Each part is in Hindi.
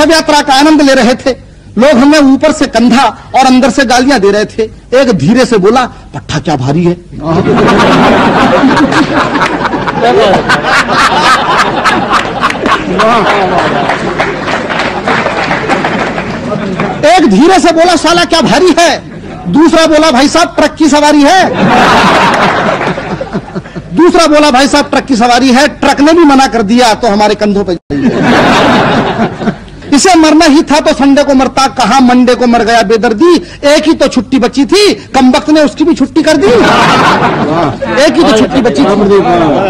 शव यात्रा का आनंद ले रहे थे। लोग हमें ऊपर से कंधा और अंदर से गालियां दे रहे थे। एक धीरे से बोला, पट्टा क्या भारी है। एक धीरे से बोला, साला क्या भारी है। दूसरा बोला, भाई साहब ट्रक की सवारी है। दूसरा बोला, भाई साहब ट्रक की सवारी है, ट्रक ने भी मना कर दिया तो हमारे कंधों पे इसे मरना ही था तो संडे को मरता, कहां मंडे को मर गया बेदर्दी। एक ही तो छुट्टी बची थी, कमबख्त ने उसकी भी छुट्टी कर दी। एक ही तो छुट्टी बची थी,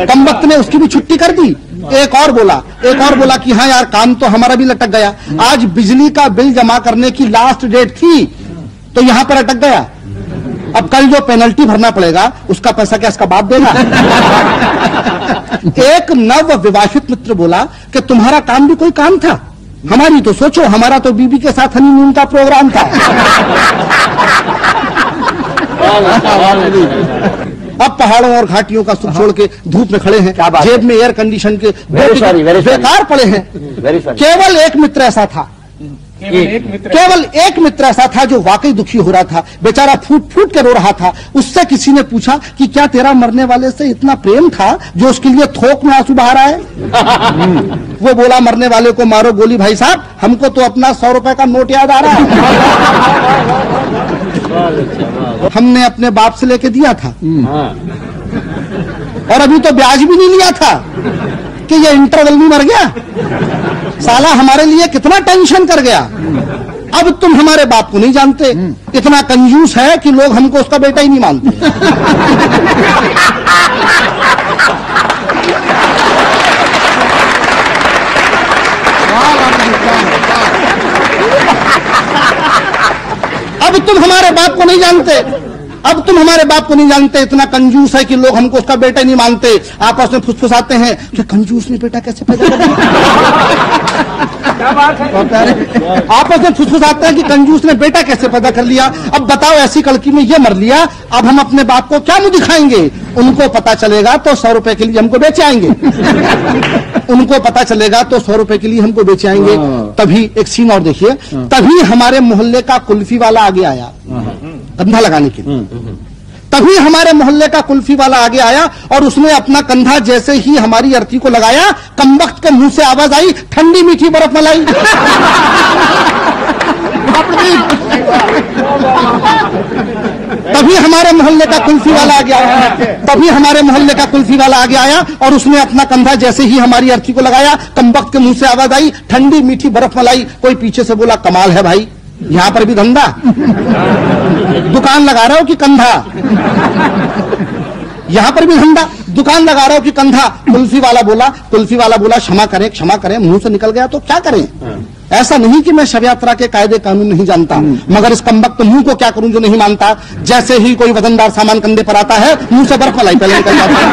कमबख्त ने उसकी भी छुट्टी कर दी। एक और बोला कि हाँ यार काम तो हमारा भी लटक गया। आज बिजली का बिल जमा करने की लास्ट डेट थी तो यहां पर अटक गया। अब कल जो पेनल्टी भरना पड़ेगा उसका पैसा क्या इसका बाप देगा। एक नव विवाहित मित्र बोला कि तुम्हारा काम भी कोई काम था, हमारी तो सोचो, हमारा तो बीबी के साथ हनीमून का प्रोग्राम था। अब पहाड़ों और घाटियों का सुख छोड़ के धूप में खड़े हैं, जेब में एयर कंडीशन के बेकार पड़े हैं। केवल एक मित्र ऐसा था, केवल एक मित्र ऐसा था जो वाकई दुखी हो रहा था। बेचारा फूट फूट के रो रहा था। उससे किसी ने पूछा कि क्या तेरा मरने वाले से इतना प्रेम था जो उसके लिए थोक में आंसू बहा रहा है। वो बोला, मरने वाले को मारो गोली भाई साहब, हमको तो अपना 100 रुपए का नोट याद आ रहा है। हमने अपने बाप से लेके दिया था और अभी तो ब्याज भी नहीं लिया था कि ये इंटरवल में मर गया। साला हमारे लिए कितना टेंशन कर गया। अब तुम हमारे बाप को नहीं जानते, इतना कंजूस है कि लोग हमको उसका बेटा ही नहीं मानते। अब तुम हमारे बाप को नहीं जानते, अब तुम हमारे बाप को नहीं जानते, इतना कंजूस है कि लोग हमको उसका बेटा नहीं मानते। आपस में फुसफुसाते हैं कि कंजूस ने बेटा कैसे पैदा कर दिया। आपस में फुसफुसाते हैं कि कंजूस ने बेटा कैसे पैदा कर लिया। अब बताओ ऐसी कड़की में ये मर लिया, अब हम अपने बाप को क्या मुंह दिखाएंगे। उनको पता चलेगा तो 100 रुपए के लिए हमको बेचे आएंगे। उनको पता चलेगा तो 100 रुपए के लिए हमको बेचे आएंगे। तभी एक सीन और देखिए, तभी हमारे मोहल्ले का कुल्फी वाला आगे आया कंधा लगाने के लिए। तभी हमारे मोहल्ले का कुल्फी वाला आगे आया और उसने अपना कंधा जैसे ही हमारी अर्थी को लगाया, कमबख्त के मुंह से आवाज आई, ठंडी मीठी बर्फ मलाई। तभी हमारे मोहल्ले का कुल्फी वाला आगे आया, तभी हमारे मोहल्ले का कुल्फी वाला आगे आया और उसने अपना कंधा जैसे ही हमारी अर्थी को लगाया, कमबख्त के मुंह से आवाज आई, ठंडी मीठी बर्फ मलाई। कोई पीछे से बोला, कमाल है भाई, यहां पर भी धंधा, दुकान लगा रहा हो कि कंधा, यहां पर भी धंधा, दुकान लगा रहा हो कि कंधा। कुल्फी वाला बोला क्षमा करें, मुंह से निकल गया तो क्या करें। ऐसा नहीं कि मैं शव यात्रा के कायदे कानून नहीं जानता, मगर इस कमबख्त मुंह को क्या करूं जो नहीं मानता। जैसे ही कोई वजनदार सामान कंधे पर आता है, मुंह से बर्फ मलाई पहले निकल जाती है।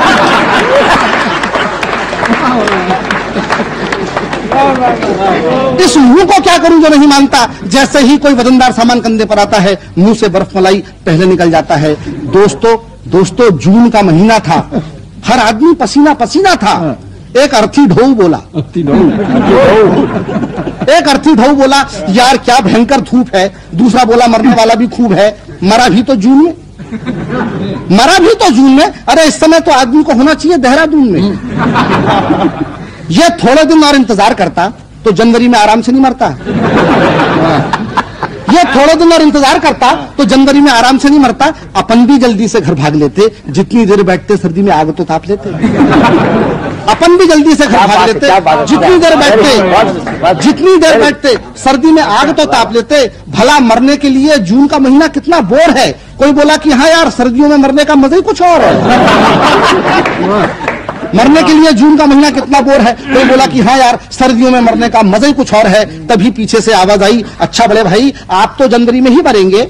इस मुंह को क्या करूं जो नहीं मानता। जैसे ही कोई वजनदार सामान कंधे पर आता है, मुंह से बर्फ मलाई पहले निकल जाता है। दोस्तों जून का महीना था, हर आदमी पसीना पसीना था। एक अर्थी ढोऊ बोला, यार क्या भयंकर धूप है। दूसरा बोला, मरने वाला भी खूब है, मरा भी तो जून में। अरे इस समय तो आदमी को होना चाहिए देहरादून में। ये थोड़े दिन और इंतजार करता तो जनवरी में आराम से नहीं मरता। ये थोड़े दिन और इंतजार करता तो जनवरी में आराम से नहीं मरता। अपन भी जल्दी से घर भाग लेते, जितनी देर बैठते सर्दी में आग तो ताप लेते। अपन भी जल्दी से घर भाग लेते, जितनी देर बैठते सर्दी में आग तो ताप लेते। भला मरने के लिए जून का महीना कितना बोर है। कोई बोला कि हाँ यार सर्दियों में मरने का मजा ही कुछ और है। मरने के लिए जून का महीना कितना बोर है। कोई बोला कि हाँ यार सर्दियों में मरने का मजा ही कुछ और है। तभी पीछे से आवाज आई, अच्छा बड़े भाई आप तो जनवरी में ही मरेंगे।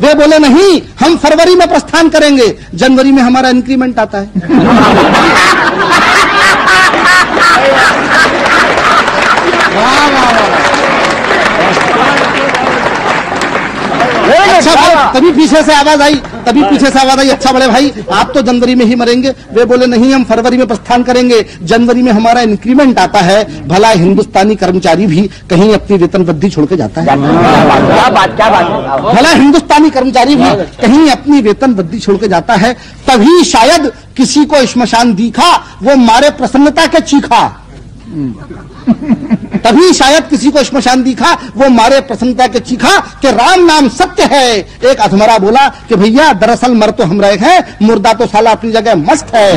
वे बोले नहीं, हम फरवरी में प्रस्थान करेंगे, जनवरी में हमारा इंक्रीमेंट आता है। अच्छा तभी पीछे से आवाज आई, तभी पीछे से आवाज आई, अच्छा बड़े भाई आप तो जनवरी में ही मरेंगे। वे बोले नहीं, हम फरवरी में प्रस्थान करेंगे, जनवरी में हमारा इंक्रीमेंट आता है। भला हिंदुस्तानी कर्मचारी भी कहीं अपनी वेतन वृद्धि छोड़ के जाता है? क्या बात। भला हिंदुस्तानी कर्मचारी भी कहीं अपनी वेतन वृद्धि छोड़ के जाता है? तभी शायद किसी को श्मशान दिखा, वो मारे प्रसन्नता के चीखा। तभी शायद किसी को श्मशान दिखा, वो मारे प्रसन्नता के चीखा कि राम नाम सत्य है। एक अधमरा बोला कि भैया दरअसल मर तो हम रहे हैं, मुर्दा तो साला अपनी जगह मस्त है।